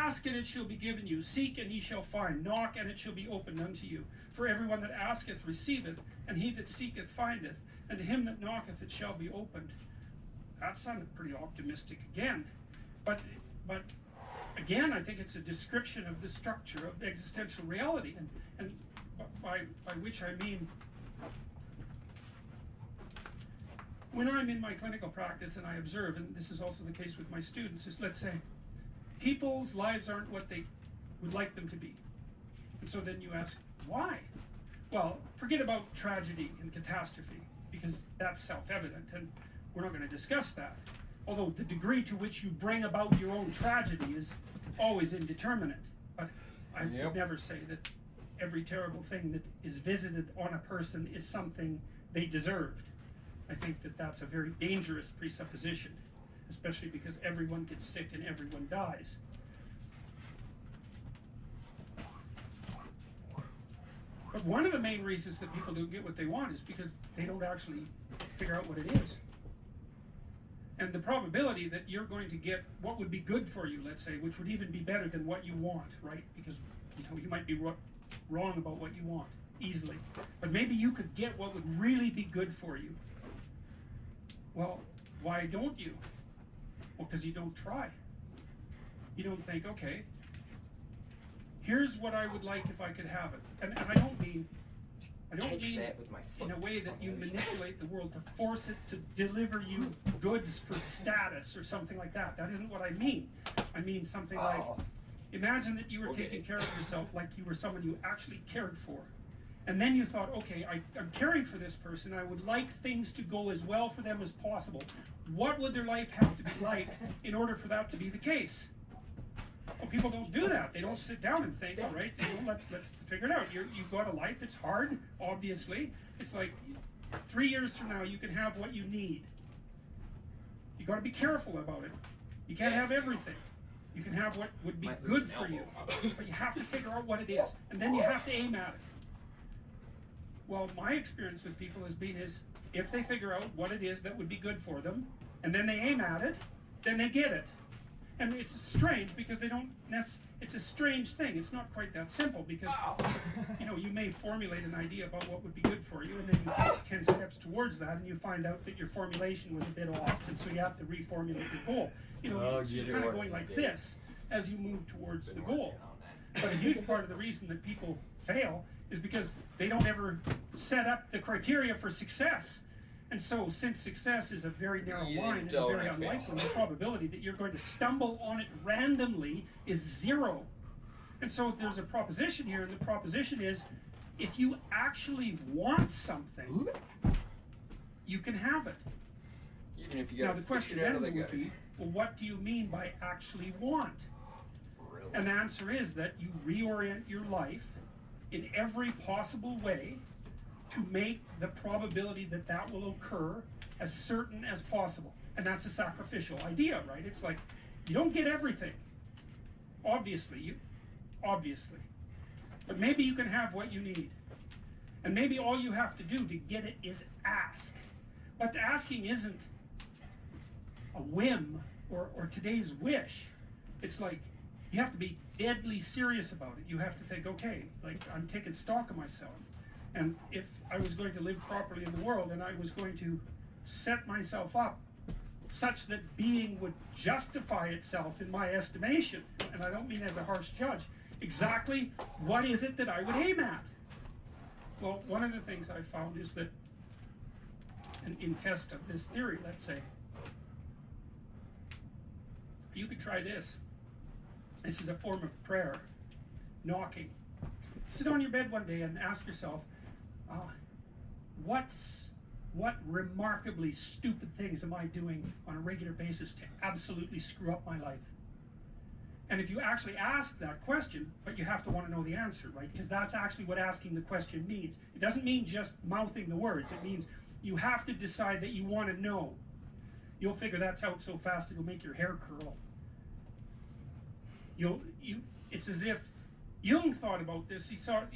Ask and it shall be given you. Seek and ye shall find. Knock and it shall be opened unto you. For everyone that asketh receiveth, and he that seeketh findeth, and to him that knocketh it shall be opened. That sounded pretty optimistic again. But again, I think it's a description of the structure of existential reality, and by which I mean, when I'm in my clinical practice and I observe, and this is also the case with my students, is, let's say, people's lives aren't what they would like them to be. And so then you ask, why? Well, forget about tragedy and catastrophe, because that's self-evident, and we're not going to discuss that. Although the degree to which you bring about your own tragedy is always indeterminate. But I would never say that every terrible thing that is visited on a person is something they deserved. I think that that's a very dangerous presupposition, especially because everyone gets sick and everyone dies. But one of the main reasons that people don't get what they want is because they don't actually figure out what it is. And the probability that you're going to get what would be good for you, let's say, which would even be better than what you want, right? Because you might be wrong about what you want easily. But maybe you could get what would really be good for you. Well, why don't you? Well, because you don't try. You don't think, okay, here's what I would like if I could have it. And I don't mean in a way that you manipulate the world to force it to deliver you goods for status or something like that. That isn't what I mean. I mean something like, imagine that you were taking care of yourself like you were someone you actually cared for. And then you thought, okay, I'm caring for this person. I would like things to go as well for them as possible. What would their life have to be like in order for that to be the case? Well, people don't do that. They don't sit down and think, all right, let's figure it out. You've got a life. It's hard, obviously. It's like 3 years from now, you can have what you need. You got to be careful about it. You can't have everything. You can have what would be good for you, but you have to figure out what it is, and then you have to aim at it. Well, my experience with people has been if they figure out what it is that would be good for them, and then they aim at it, then they get it. And it's strange because they don't it's a strange thing. It's not quite that simple because, you may formulate an idea about what would be good for you, and then you take 10 steps towards that, and you find out that your formulation was a bit off, and so you have to reformulate your goal. So you're kind of going like this as you move towards the goal. But a huge part of the reason that people fail is because they don't ever set up the criteria for success. And so, since success is a very narrow line and very unlikely, the probability that you're going to stumble on it randomly is 0. And so there's a proposition here, and the proposition is, if you actually want something, you can have it. Even if you now the question then would be, well, what do you mean by actually want? Really? And the answer is that you reorient your life in every possible way to make the probability that that will occur as certain as possible. And that's a sacrificial idea, right? It's like, you don't get everything. Obviously. But maybe you can have what you need. And maybe all you have to do to get it is ask. But asking isn't a whim or today's wish. It's like, you have to be deadly serious about it. You have to think, okay, like, I'm taking stock of myself. And if I was going to live properly in the world, and I was going to set myself up such that being would justify itself in my estimation, and I don't mean as a harsh judge, exactly what is it that I would aim at? Well, one of the things I found is that, in test of this theory, let's say, you could try this. This is a form of prayer, knocking. Sit on your bed one day and ask yourself, what remarkably stupid things am I doing on a regular basis to absolutely screw up my life? And if you actually ask that question, but you have to want to know the answer, right? Because that's actually what asking the question means. It doesn't mean just mouthing the words. It means you have to decide that you want to know. You'll figure that's out so fast it'll make your hair curl. It's as if Jung thought about this. He thought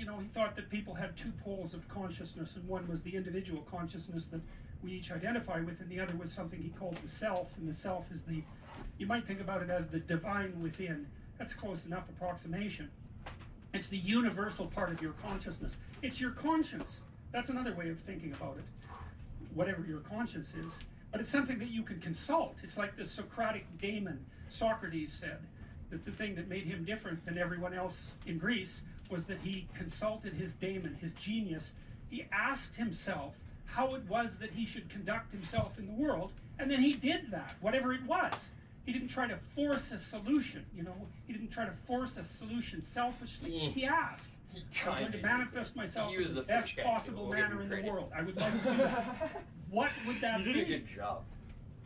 that people had two poles of consciousness, and one was the individual consciousness that we each identify with, and the other was something he called the self, and the self is you might think about it as the divine within, That's close enough approximation. It's the universal part of your consciousness. It's your conscience. That's another way of thinking about it. Whatever your conscience is. But it's something that you can consult. It's like the Socratic daemon. Socrates said that the thing that made him different than everyone else in Greece was that he consulted his daemon, his genius. He asked himself how it was that he should conduct himself in the world, and then he did that, whatever it was. He didn't try to force a solution, you know. He didn't try to force a solution selfishly. He asked, I'm going to manifest myself in the best possible manner in the world. I would like to do that. What would that be? You did a good job.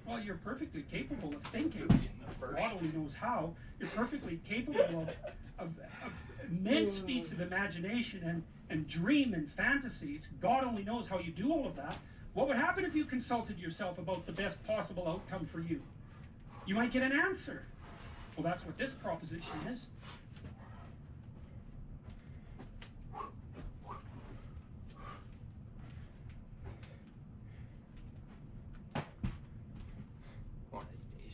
Well, you're perfectly capable of thinking. God only knows how. You're perfectly capable of immense feats of imagination and dream and fantasies. God only knows how you do all of that. What would happen if you consulted yourself about the best possible outcome for you? You might get an answer. Well, that's what this proposition is. One of these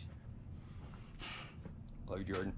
days. Love you, Jordan.